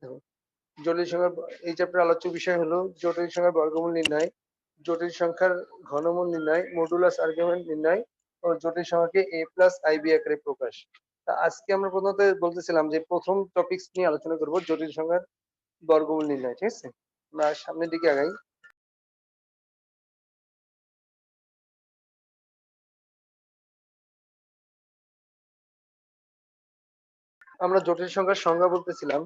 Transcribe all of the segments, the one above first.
দেখো, জটিল সংখ্যার এই চ্যাপ্টার আলোচ্য বিষয় হলো জটিল সংখ্যার বর্গমূল নির্ণয়, জটিল সংখ্যার ঘনমূল নির্ণয়, মডুলাস আর্গুমেন্ট নির্ণয় ও জটিল সংখ্যাকে a প্লাস আইবি আকারে প্রকাশ। তা আজকে আমরা প্রথমত বলতেছিলাম যে প্রথম টপিকস নিয়ে আলোচনা করব জটিল সংখ্যার বর্গমূল নির্ণয়, ঠিক আছে? আমরা সামনের দিকে আগাই। আমরা জটিল সংখ্যার সংজ্ঞা বলতেছিলাম,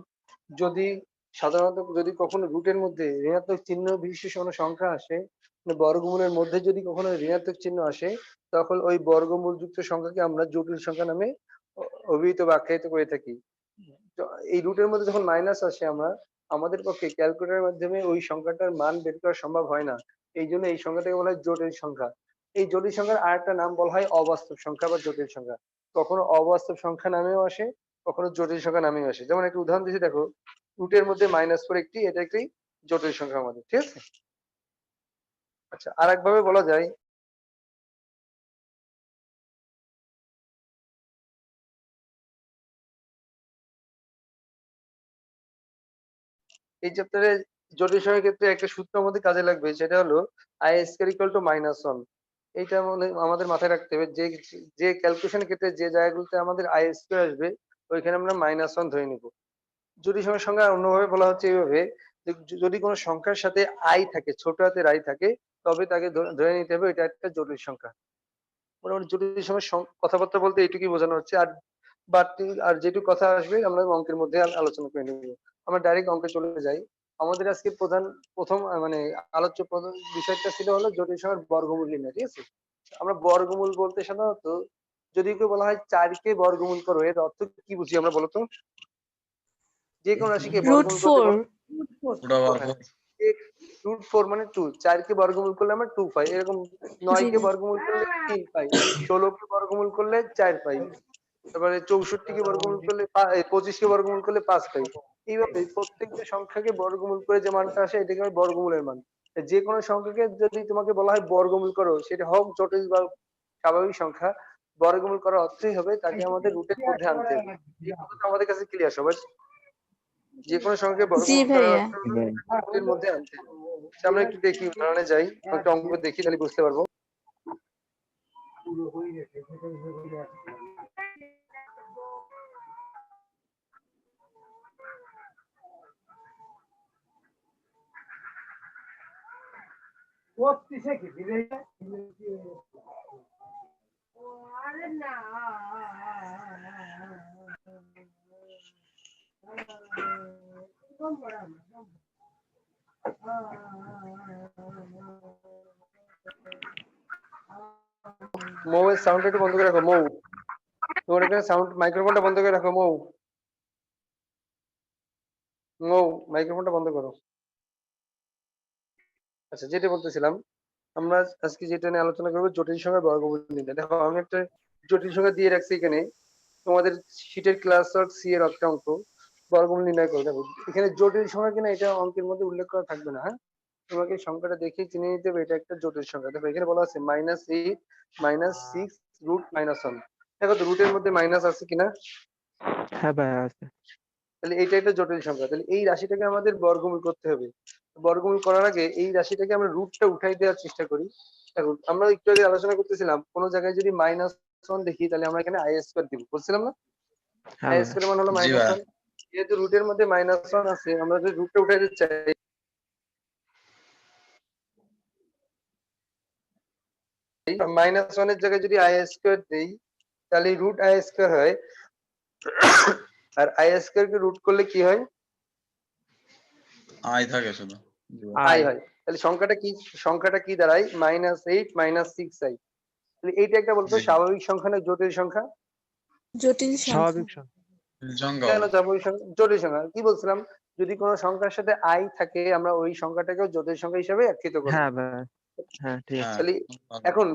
যদি সাধারণত যদি কখনো রুটের মধ্যে ঋণাত্মক চিহ্ন বিশিষ্ট কোনো সংখ্যা আসে, মানে বর্গমূলের মধ্যে যদি কখনো ঋণাত্মক চিহ্ন আসে, তখন ওই বর্গমূল যুক্ত সংখ্যাকে আমরা জটিল সংখ্যা নামে অভিহিত বা আখ্যায়িত করে থাকি। তো এই রুটের মধ্যে যখন মাইনাস আসে, আমরা আমাদের পক্ষে ক্যালকুলেটরের মাধ্যমে ওই সংখ্যাটার মান বের করা সম্ভব হয় না। এই জন্য এই সংখ্যাটাকে বলা হয় জটিল সংখ্যা। এই জটিল সংখ্যার আরেকটা নাম বলা হয় অবাস্তব সংখ্যা বা জটিল সংখ্যা। কখনো অবাস্তব সংখ্যা নামেও আসে, কখনো জটিল সংখ্যা নামেও আসে। যেমন একটা উদাহরণ দিচ্ছি, দেখো, রুটের মধ্যে -4 একটি, এটা একটি জটিল সংখ্যা আমাদের, ঠিক আছে? আচ্ছা, আর একভাবে বলা যায়, এই চ্যাপ্টারে জটিল সংখ্যার ক্ষেত্রে একটা সূত্র আমাদের কাজে লাগবে, সেটা হলো আই স্কয়ার ইকুয়াল টু -1। এইটা আমাদের মাথায় রাখতে হবে, যে যে ক্যালকুলেশনের ক্ষেত্রে যে জায়গাগুলোতে আমাদের আই স্কয়ার আসবে ওইখানে আমরা -1 ধরে নিব। জটিল সংখ্যার সংজ্ঞা অন্যভাবে বলা হচ্ছে এইভাবে, যে যদি কোনো সংখ্যার সাথে আই থাকে, ছোট হাতের আই থাকে, তবে তাকে ধরে নিতে হবে এটা একটা জটিল সংখ্যা। মোটামুটি জটিল সংখ্যার কথাবার্তা বলতে এইটুকুই বোঝানো হচ্ছে। আর বাড়তি আর যেটুকু কথা আসবে আমরা অঙ্কের মধ্যে আলোচনা করে নেব। আমরা ডাইরেক্ট অঙ্কে চলে যাই। আমাদের আজকে প্রথম মানে আলোচ্য প্রধান বিষয়টা ছিল হলো জটিল সংখ্যার বর্গমূল নির্ণয়, ঠিক আছে? আমরা বর্গমূল বলতে সাধারণত যদি কেউ বলা হয় 4 কে বর্গমূল করো, এর অর্থ কি বুঝি আমরা, বলতো? যে কোনো রাশিকে রুট বর্গমূল করতে 4। √4 মানে 2। 4 কে বর্গমূল করলে আমরা 2 পাই, এরকম। 9 জি কে ভাই। বর্গমূল করলে 3 পাই, 16 কে বর্গমূল করলে 4 পাই, তারপরে 64 কে বর্গমূল করলে 25 কে বর্গমূল করলে 5 পাই। এইভাবে প্রত্যেকটা সংখ্যাকে বর্গমূল করে যে মানটা আসে এটাকে আমরা বর্গমূলের মান। যে কোনো সংখ্যাকে যদি তোমাকে বলা হয় বর্গমূল করো, সেটা হোক জটিল বা স্বাভাবিক সংখ্যা, বর্গমূল করার অর্থই হবে তাকে আমাদের রুটের মধ্যে আনতে হবে। এই কথাটা আমাদের কাছে ক্লিয়ার সবাই? যে কোনো সংখ্যাকে জি বর্গমূল করার ভাইয়া। অর্থ হলো রুটের মধ্যে আনতে হবে। আচ্ছা, আমরা একটু দেখি, উদাহরণে যাই, একটা অঙ্ক দেখি, তাহলে বুঝতে পারবো। মৌ এর সাউন্ড একটু বন্ধ করে রাখো, মৌ। তোমার এখানে সাউন্ড, মাইক্রোফোনটা বন্ধ করে রাখো, মৌ। মৌ, মাইক্রোফোনটা বন্ধ করো। আচ্ছা, যেটা বলতেছিলাম, আমরা আজকে যেটা নিয়ে আলোচনা করবো জটিল সংখ্যার বর্গমূল নির্ণয়। দেখো, আমি একটা জটিল সংখ্যা দিয়ে রাখছি এখানে, তোমাদের শীটের ক্লাস ওয়ার্ক সি এর একটা অঙ্ক, বর্গমূল নির্ণয় করে। দেখো, এখানে জটিল সংখ্যা কিনা এটা অঙ্কের মধ্যে উল্লেখ করা থাকবে না, হ্যাঁ? তোমাকে সংখ্যাটা দেখে চিনে নিতে হবে এটা একটা জটিল সংখ্যা। দেখো, এখানে বলা আছে -8 -6 √-1। দেখো তো রুটের মধ্যে মাইনাস আছে কিনা। হ্যাঁ ভাই আছে। তাহলে এইটা একটা জটিল সংখ্যা, তাহলে এই রাশিটাকে আমাদের বর্গমূল করতে হবে। বর্গমূল করার আগে এই রাশিটাকে আমরা রুটটা উঠাই দেওয়ার চেষ্টা করি। দেখো, আমরা একটু আগে আলোচনা করতেছিলাম, কোন জায়গায় যদি -1 দেখি তাহলে আমরা এখানে আই স্কয়ার দিব, বলছিলাম না? হ্যাঁ আই ভাই। স্কয়ার মান হলো -1। যেহেতু রুটের মধ্যে -1 আছে, আমরা যদি রুটটা উঠাই দিতে চাই, -1 এর জায়গায় যদি আই স্কয়ার দেই, তাহলে √i² হয়। আর আই স্কয়ার কে রুট করলে কি হয়? আই থাকে শুধু। আই হয়। তাহলে সংখ্যাটা কি দাঁড়ায়? -8 -6i। তাহলে এইটা একটা বলতো জি। স্বাভাবিক সংখ্যা না জটিল সংখ্যা? জটিল সংখ্যা। স্বাভাবিক সংখ্যা। সংখ্যা কেন হবে। স্বাভাবিক সংখ্যা? জটিল সংখ্যা কি বলছিলাম? যদি কোনো সংখ্যার সাথে আই থাকে, আমরা ওই সংখ্যাটাকেও জটিল সংখ্যা হিসেবে আখ্যায়িত করবো। হ্যাঁ ভাই। হ্যাঁ ঠিক আছে। হ্যাঁ। তাহলে এখন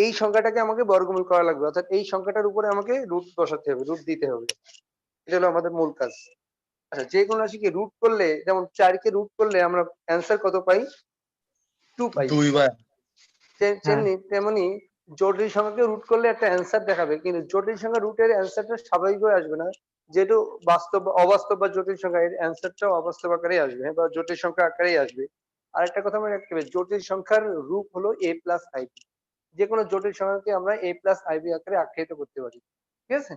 এই সংখ্যাটাকে আমাকে বর্গমূল করা লাগবে, অর্থাৎ এই সংখ্যাটার উপরে আমাকে রুট বসাতে হবে, রুট দিতে হবে। এটা হলো আমাদের মূল কাজ। আচ্ছা, যে কোনো রাশিকে রুট করলে, যেমন 4 কে রুট করলে আমরা অ্যান্সার কত পাই? 2 পাই। 2 ভাই। হ্যাঁ তেমনি জটিল সংখ্যাকে রুট করলে একটা অ্যান্সার দেখাবে, কিন্তু জটিল সংখ্যা রুটের অ্যান্সারটা স্বাভাবিকভাবে আসবে না। যেহেতু বাস্তব অবাস্তব বা জটিল সংখ্যা এর অ্যান্সারটাও অবাস্তব আকারেই আসবে, হ্যাঁ, বা জটিল সংখ্যা আকারেই আসবে। আরেকটা কথা মনে রাখতে হবে, জটিল সংখ্যার রূপ হলো a প্লাস আইবি। যে কোনো জটিল সংখ্যাকে আমরা a প্লাস আইবি আকারে আখ্যায়িত করতে পারি। ঠিক আছে?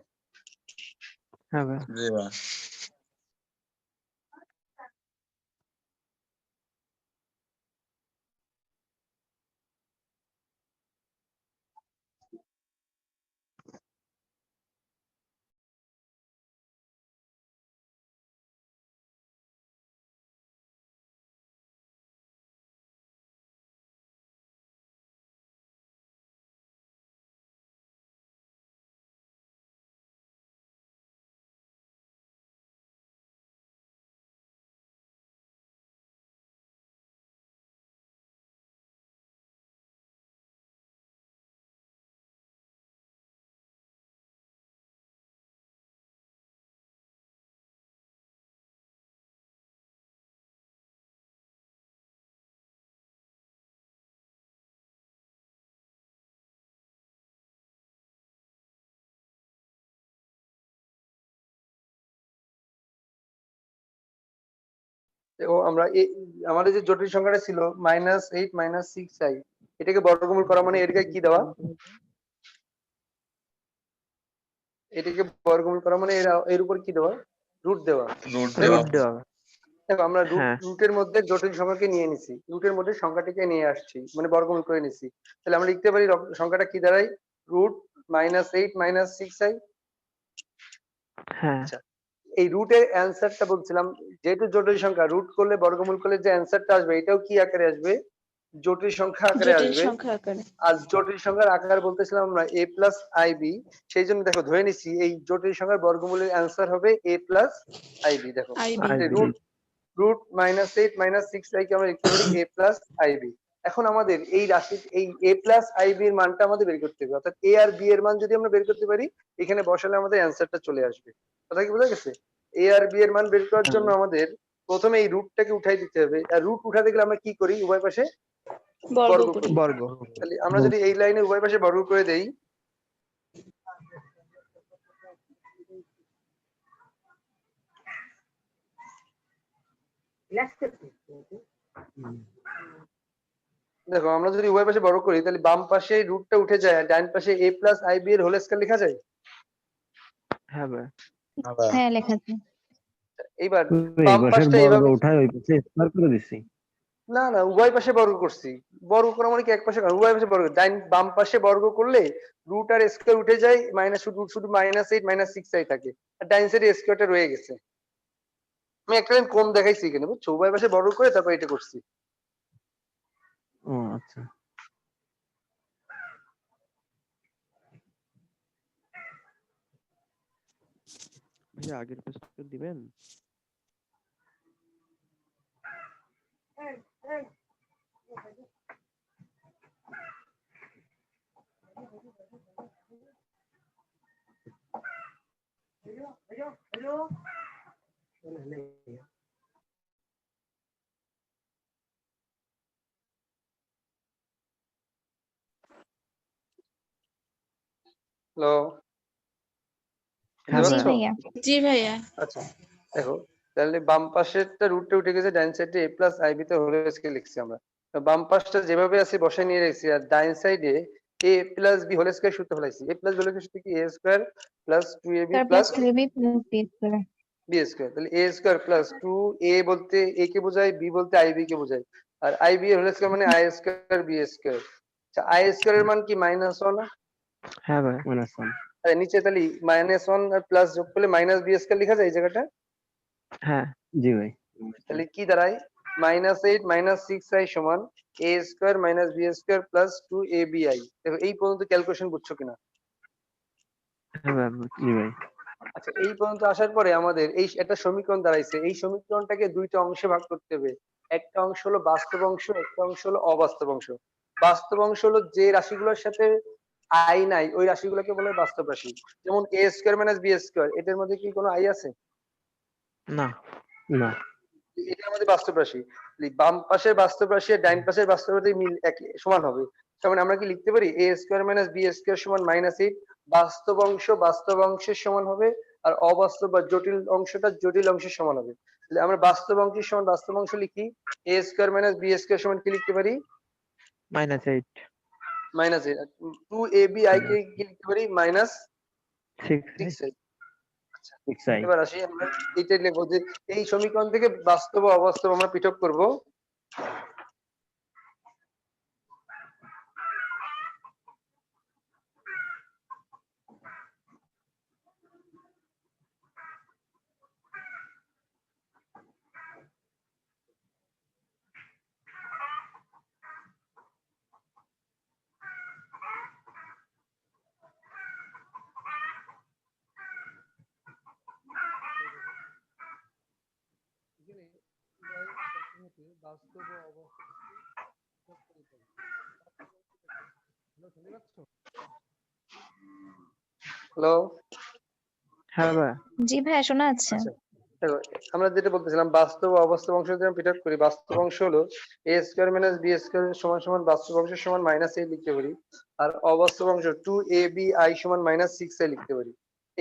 হ্যাঁ ভাই। জি ভাই। ও আমরা আমাদের যে জটিল সংখ্যাটা ছিল -8 -6i, এটাকে বর্গমূল করা মানে এটাকে কি দেওয়া? এটাকে বর্গমূল করা মানে এর উপর কি দেওয়া? রুট দেওয়া। রুট তাই না? দেওয়া। রুট দেওয়া। দেখো আমরা হ্যাঁ রুটের মধ্যে জটিল সংখ্যাকে নিয়ে নিছি, রুটের মধ্যে সংখ্যাটিকে নিয়ে আসছি, মানে বর্গমূল করে নিছি। তাহলে আমরা লিখতে পারি সংখ্যাটা কি দাঁড়ায়? Root -8 -6i। হ্যাঁ আচ্ছা, এই রুটের অ্যান্সারটা বলছিলাম, যেহেতু জটিল সংখ্যা রুট করলে বর্গমূল করলে যে অ্যান্সারটা আসবে এটাও কি আকারে আসবে? জটিল সংখ্যা আকারে জটিল আসবে। সংখ্যা আকারে। আর জটিল সংখ্যার আকার বলতেছিলাম আমরা a প্লাস আইবি। সেই জন্য দেখো ধরে নিচ্ছি এই জটিল সংখ্যার বর্গমূলের অ্যান্সার হবে a প্লাস আইবি। দেখো i b. I b. Root root -8 -6i কে আমরা লিখতে পারি a প্লাস আইবি। এখন আমাদের এই রাশি এই a প্লাস আইবি এর মানটা আমাদের বের করতে হবে, অর্থাৎ a আর b এর মান যদি আমরা বের করতে পারি এখানে বসালে আমাদের অ্যান্সারটা চলে আসবে। কথা কি বোঝা গেছে? a আর b এর মান বের করার জন্য আমাদের প্রথমে এই রুটটাকে উঠাই দিতে হবে, আর রুট উঠাতে গেলে আমরা কি করি? উভয় পাশে বর্গ বর্গ করি। করি। বর্গ। তাহলে আমরা যদি এই লাইনে উভয় পাশে বর্গ করে দেই, দেখো আমরা যদি উভয় পাশে বর্গ করি তাহলে বাম পাশে রুটটা উঠে যায় আর ডান পাশে a প্লাস আইবি এর হোল স্কয়ার লেখা যায়। হ্যাঁ ভাই। হ্যাঁ ভাই। হ্যাঁ লেখা আছে। এইবার এই বাম পাশের পাশটা বর্গ এইভাবে, উঠায় ওই পাশে স্কয়ার করে দিছি। না না উভয় পাশে বর্গ করছি। বর্গ করা মানে কি এক পাশে করা? উভয় পাশে বর্গ, ডান বাম পাশে বর্গ করলে রুট আর স্কয়ার উঠে যায়, মাইনাস রুট শুধু -8 -6i থাকে, আর ডান সাইডে স্কয়ারটা রয়ে গেছে। আমি একটা লাইন কম দেখাইছি এখানে, বুঝছো? উভয় পাশে বর্গ করে তারপর এটা করছি। ও আচ্ছা। ভাই আগের প্রশ্ন দিবেন? হ্যালো, হ্যাঁ জি ভাই। ভাইয়া। জি ভাইয়া। আচ্ছা দেখো, তাহলে বাম পাশেরটা রুটে উঠে গেছে, ডান সাইডে a প্লাস আইবি তে হোল স্কয়ার লিখছি আমরা। তো বাম পাশটা যেভাবে আছে বসায় নিয়ে রেখেছি, আর ডান সাইডে a plus b whole square সূত্র ফেলাইছি। a plus b whole square কি? a স্কয়ার প্লাস 2ab তার plus plus 2b plus b square. B square. তাহলে a স্কয়ার প্লাস 2a বলতে a কে বোঝায়, b বলতে আইবি কে বোঝায়, আর আইবি এর হোল স্কয়ার মানে i স্কয়ার বি স্কয়ার। আচ্ছা, i স্কয়ার এর মান কি -1? হ্যাঁ ভাই। -1। আর নিচে তাহলে -1 আর প্লাস যোগ করলে -b স্কয়ার লেখা যায় এই জায়গাটা। হ্যাঁ জি ভাই। তাহলে কি দাঁড়ায়? -8 -6i সমান a square b square plus 2abi। দেখো এই পর্যন্ত ক্যালকুলেশন বুঝছো কিনা? হ্যাঁ ভাই। জি ভাই। আচ্ছা, এই পর্যন্ত আসার পরে আমাদের এই একটা সমীকরণ দাঁড়াইছে, এই সমীকরণটাকে দুইটা অংশে ভাগ করতে হবে। একটা অংশ হলো বাস্তব অংশ, একটা অংশ হলো অবাস্তব অংশ। বাস্তব অংশ হলো যে রাশিগুলোর সাথে আই নাই ওই রাশিগুলোকে বলে বাস্তব রাশি। যেমন a স্কয়ার b স্কয়ার, এটার মধ্যে কি কোনো আই আছে? না। না। এটা আমাদের বাস্তব রাশি। বাম পাশের বাস্তব রাশি আর ডান পাশের বাস্তব রাশি মিল একই সমান হবে। তার মানে আমরা কি লিখতে পারি a স্কয়ার b স্কয়ার সমান -8 বাস্তব অংশের সমান হবে, আর অবাস্তব বা জটিল অংশটা জটিল অংশের সমান হবে। তাহলে আমরা বাস্তব অংশের সমান বাস্তব অংশ লিখি, a square minus b square সমান কি লিখতে পারি? -8 মাইনাস 2abi কে কি লিখতে পারি? Minus 6 6i। 6i। এবার আসি আমরা এইটাই লিখবো যে এই সমীকরণ থেকে বাস্তব ও অবাস্তব আমরা পৃথক করব। বাস্তব ও অবাস্তব। হ্যালো। হ্যাঁ ভাইয়া। জি ভাইয়া শোনা যাচ্ছে। আচ্ছা দেখো, আমরা যেটা বলতেছিলাম বাস্তব ও অবাস্তব অংশ যদি আমরা পৃথক করি, বাস্তব অংশ হলো a square minus b square সমান সমান বাস্তব অংশের সমান মাইনাস a লিখতে পারি, আর অবাস্তব অংশ 2abi সমান মাইনাস 6i লিখতে পারি।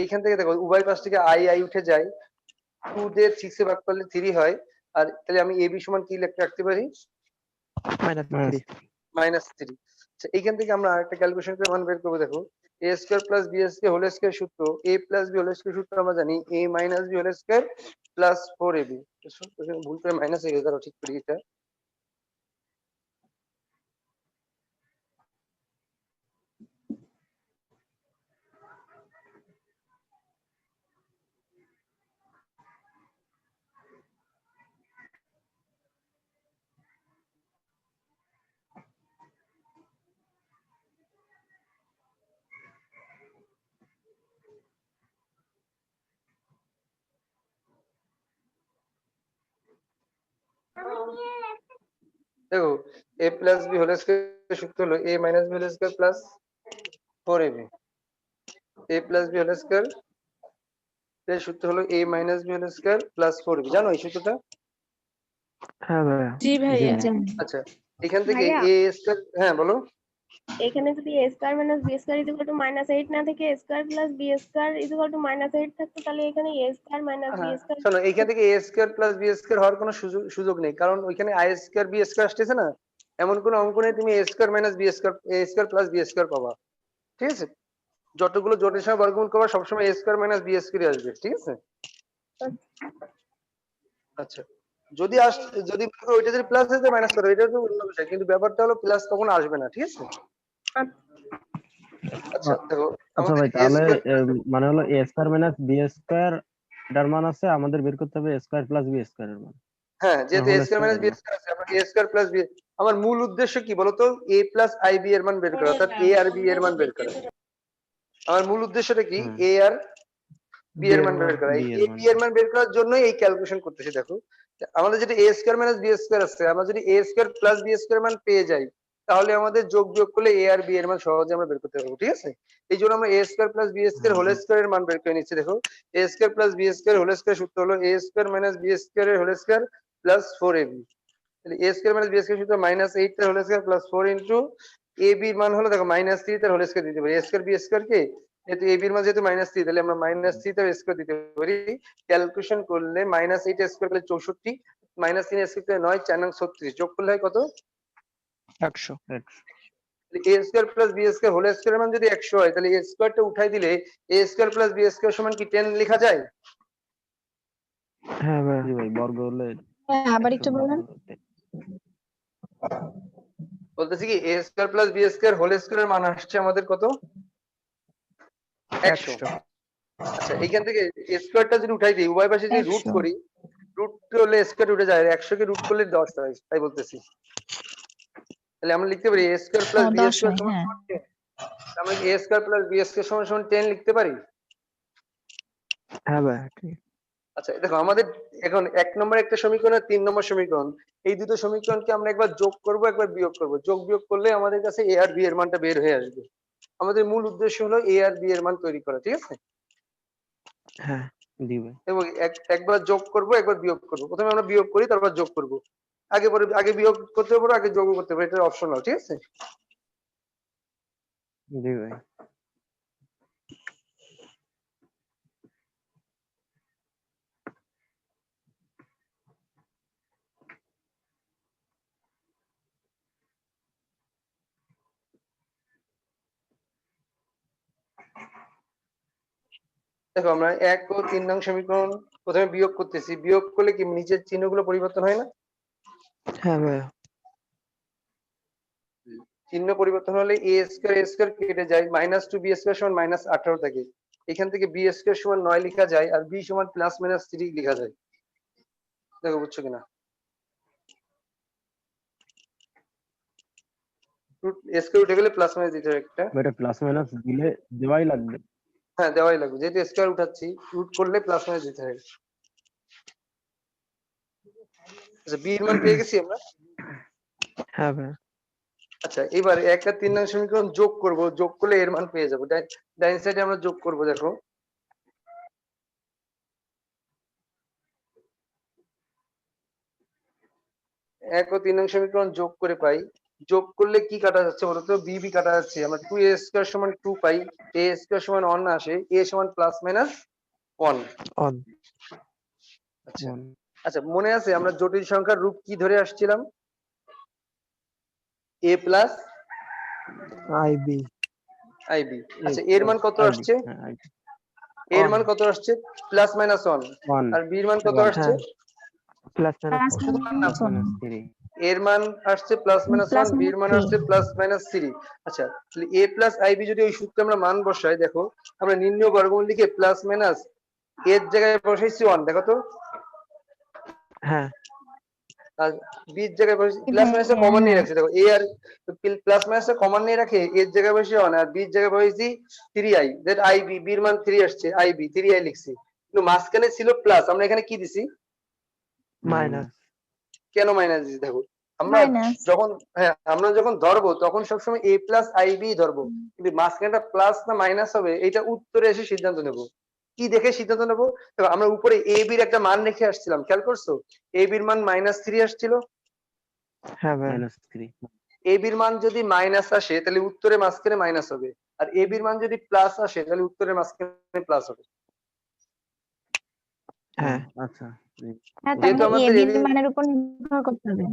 এইখান থেকে দেখো উভয় পাশ থেকে i উঠে যায়, 2 দিয়ে 6 এ ভাগ করলে 3 হয়, আর তাহলে আমি ab সমান কি লিখতে রাখতে পারি? -3 -3। আচ্ছা এইখান থেকে আমরা আরেকটা ক্যালকুলেশন করে মান বের করবো। দেখো a square plus b square whole square সূত্র, a plus b whole square সূত্র আমরা জানি a minus b whole square plus 4ab। এখানে ভুল করে মাইনাস হয়ে গেছে, ঠিক করি এটা। দেখো a plus b whole square সূত্র হলো a minus b whole square plus 4ab। a plus b whole square এর সূত্র হলো a minus b whole square plus 4ab। জানো এই সূত্রটা? হ্যাঁ ভাইয়া। জি ভাইয়া। জানি। আচ্ছা এখান থেকে ভাইয়া a স্কয়ার, হ্যাঁ বলো। এখানে যদি a square minus b square equal to -8 না থেকে a square plus b square equal to -8 থাকতো, তাহলে এখানে a স্কয়ার মাইনাস b হ্যাঁ স্কয়ার। শোনো, এইখান থেকে a square plus b square হওয়ার কোনো সুযোগ নেই, কারণ ওইখানে i স্কয়ার b স্কয়ার আসতেছে না। এমন কোনো অঙ্ক নেই তুমি a square minus b square a square plus b square পাবা। ঠিক আছে, যতগুলো জোটের সঙ্গে বর্গমূল করবা সবসময় a square minus b square আসবে। ঠিক আছে। আচ্ছা যদি মনে করো ওইটা যদি প্লাস হয়ে যায় মাইনাস করো, এটা তো অন্য বিষয়, কিন্তু ব্যাপারটা হলো প্লাস তখন আসবে না। ঠিক আছে। আচ্ছা দেখো আচ্ছা আমাদের ভাই, a তাহলে স্কয়ার, মানে হলো a square minus b square এটার মান আছে, আমাদের বের করতে হবে a square plus b square এর মান, হ্যাঁ যেহেতু a whole square minus square b square আছে, আমরা a স্কয়ার প্লাস b। আমার মূল উদ্দেশ্য কি বলতো? a প্লাস ib এর মান বের করা, অর্থাৎ a আর b এর মান বের করা। আমার মূল উদ্দেশ্যটা কি? a আর b এর মান বের করা। b এই এর a মান। b এর মান বের করার জন্যই এই ক্যালকুলেশন করতেছি। দেখো আমাদের যেটা a square minus b square আছে, আমরা যদি a square plus b square মান পেয়ে যাই, তাহলে আমাদের যোগ বিয়োগ করলে a আর b এর মান সহজে আমরা বের করতে পারবো। ঠিক আছে। এই জন্য আমরা a square plus b square whole square এর মান বের করে নিচ্ছি। দেখো a square plus b square whole square সূত্র হলো a square minus b square এর হোল স্কয়ার প্লাস 4ab। তাহলে a square minus b square সূত্র -8 এর whole square plus 4 into ab এর মান হলো দেখো -3 এর হোল স্কয়ার দিতে পারি। a স্কয়ার b স্কয়ার কে যেহেতু ab এর মান যেহেতু -3, তাহলে আমরা -3 এর স্কয়ার দিতে পারি। ক্যালকুলেশন করলে -8 এর স্কয়ার করলে 64, -3 এর স্কয়ার করলে 9, 4 নং 36, যোগ করলে হয় কত? 100 a square plus b square whole square এর মান যদি 100 হয়, তাহলে a স্কয়ারটা উঠাই দিলে a square plus b square সমান কি 10 লেখা যায়? হ্যাঁ ভাইয়া। জি ভাই, বর্গ হলে হ্যাঁ, আবার 100 একটু বর্গ বলেন। হলে। বলতেছি কি a square plus b square whole square এর মান আসছে আমাদের কত? 100। 100 আচ্ছা এইখান থেকে স্কয়ারটা যদি উঠাই দিই, উভয় পাশে যদি রুট 100। করি, রুট করলে স্কয়ার উঠে যায়, 100 কে রুট করলে 10 হয়, তাই বলতেছি। তাহলে আমরা লিখতে পারি a square plus b 10 square হয়, সমান হ্যাঁ। 10। আমরা কি a square plus b square সমান সমান 10 লিখতে পারি? হ্যাঁ ভাইয়া ঠিক। আচ্ছা দেখো আমাদের এখন 1 নম্বর একটা সমীকরণ আর 3 নম্বর সমীকরণ, এই দুটো সমীকরণকে আমরা একবার যোগ করব একবার বিয়োগ করব। যোগ বিয়োগ করলে আমাদের কাছে a আর b এর মানটা বের হয়ে আসবে। আমাদের মূল উদ্দেশ্য হলো a আর b এর মান তৈরি করা। ঠিক আছে। হ্যাঁ জি ভাই। এবং একবার যোগ করব একবার বিয়োগ করব। প্রথমে আমরা বিয়োগ করি, তারপর যোগ করব। আগে বিয়োগ করতে পারো, আগে যোগ করতে পারো, এটা অপশনাল। ঠিক আছে। জি ভাই। দেখো আমরা 1 ও 3 নং সমীকরণ প্রথমে বিয়োগ করতেছি, বিয়োগ করলে কি নিচের চিহ্নগুলো পরিবর্তন হয় না? হ্যাঁ ভাইয়া। চিহ্ন পরিবর্তন হলে a স্কয়ার কেটে যায়, -2b স্কয়ার সমান -18 থাকে। এখান থেকে b স্কয়ার সমান 9 লেখা যায় আর b সমান +-3 লেখা যায়। দেখো বুঝছো কিনা? রুট স্কয়ার উঠে গেলে প্লাস মাইনাস দিতে হয় একটা। এটা প্লাস মাইনাস দিলে দেওয়াই লাগবে। হ্যাঁ দেওয়াই লাগবে, যেহেতু স্কয়ার উঠাচ্ছি রুট করলে প্লাস মাইনাস দিতে হয়। আচ্ছা b এর মান পেয়ে গেছি আমরা। হ্যাঁ ভাইয়া। আচ্ছা এবার 1 আর 3 নং সমীকরণ যোগ করব, যোগ করলে এর মান পেয়ে যাবো। ডাইন সাইডে আমরা যোগ করব, দেখো 1 ও 3 নং সমীকরণ যোগ করে পাই। যোগ করলে কি কাটা যাচ্ছে বলো তো? বি বি কাটা যাচ্ছে। আমরা 2a স্কয়ার সমান 2 পাই, a স্কয়ার সমান 1 আসে, a সমান +-1। অন। আচ্ছা আচ্ছা মনে আছে আমরা জটিল সংখ্যার রূপ কি ধরে আসছিলাম? a plus i b. ib। আচ্ছা এর মান কত আসছে? হ্যাঁ এর On. মান কত আসছে? +-1। 1 আর b এর মান কত One. আসছে? হ্যাঁ প্লাস মাইনাস প্লাস শুধু নাম। মাইনাস 3 এর মান আসছে +-1, b এর মান আসছে +-3। আচ্ছা তাহলে a প্লাস ib যদি ওই সূত্রে আমরা মান বসাই, দেখো আমরা নির্ণয় বর্গমূল লিখে প্লাস মাইনাস এর জায়গায় বসাইছি 1, দেখো তো। হ্যাঁ আর b এর জায়গায় বসাইছি প্লাস মাইনাস কমন নিয়ে রাখছি, দেখো a আর প্লাস মাইনাস কমন নিয়ে রাখে এর জায়গায় বসে 1 আর b এর জায়গায় বসাইছি 3i, দ্যাট ib, b এর মান 3 আসছে, ib 3i লিখছি। কিন্তু মাঝখানে ছিল প্লাস, আমরা এখানে কি দিছি? মাইনাস। কেন মাইনাস দিছি? দেখো আমরা মাইনাস যখন, হ্যাঁ আমরা যখন ধরবো তখন সবসময় a প্লাস আইবি ধরবো, কিন্তু মাঝখানটা প্লাস না মাইনাস হবে এটা উত্তরে এসে সিদ্ধান্ত নেব। কি দেখে সিদ্ধান্ত নেব? দেখো আমরা উপরে a b এর একটা মান রেখে আসছিলাম, খেয়াল করছো? a b এর মান -3 আসছিল। হ্যাঁ ভাইয়া। -3 a b এর মান যদি মাইনাস আসে তাহলে উত্তরে মাঝখানে মাইনাস হবে, আর a b এর মান যদি প্লাস আসে তাহলে উত্তরে মাঝখানে প্লাস হবে। হ্যাঁ আচ্ছা হ্যাঁ তার যেহেতু মানে আমাদের এ বি মানের উপর নির্ভর করতে হবে।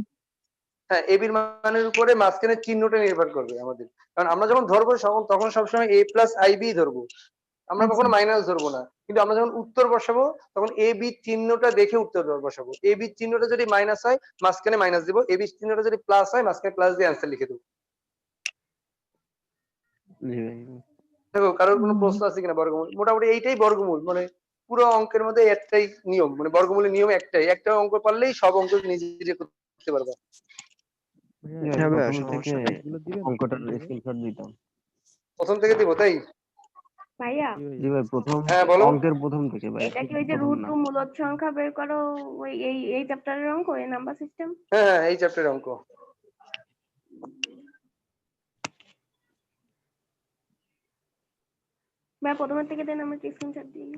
হ্যাঁ a b এর মানের উপরে মাঝখানে চিহ্নটা নির্ভর করবে আমাদের, কারণ আমরা যখন ধরবো তখন সবসময় a প্লাস আইবি ধরবো, আমরা আচ্ছা কখনো মাইনাস ধরবো না। কিন্তু আমরা যখন উত্তর বসাবো তখন এ বি চিহ্নটা দেখে উত্তর বসাবো। এ বি চিহ্নটা যদি মাইনাস হয় মাঝখানে মাইনাস দিব, এ বি চিহ্নটা যদি প্লাস হয় মাঝখানে প্লাস দিয়ে অ্যান্সার লিখে দেবো। জি ভাই। দেখো কারোর কোনো হুম। প্রশ্ন আছে কিনা? বর্গমূল মোটামুটি এইটাই বর্গমূল, মানে পুরো অঙ্কের মধ্যে একটাই নিয়ম, মানে বর্গমূলের নিয়ম একটাই, একটা অঙ্ক পারলেই সব অঙ্ক নিজে করতে পারবা। হ্যাঁ ভাইয়া, প্রথম থেকে সমস্যা নেই। অঙ্কটার স্ক্রিনশট দিতাম। প্রথম থেকে দিব তাই? ভাইয়া জি ভাই প্রথম হ্যাঁ বলো। অঙ্কের প্রথম থেকে ভাই, এটা কি ওই যে প্রথম রুট না। টু মূলদ সংখ্যা বের করো, ওই এই চ্যাপ্টারের অঙ্ক, এই নাম্বার সিস্টেম? হ্যাঁ হ্যাঁ এই চ্যাপ্টারের অঙ্ক। ভাই প্রথমের থেকে দেন, আমরা স্ক্রিনশট দিই।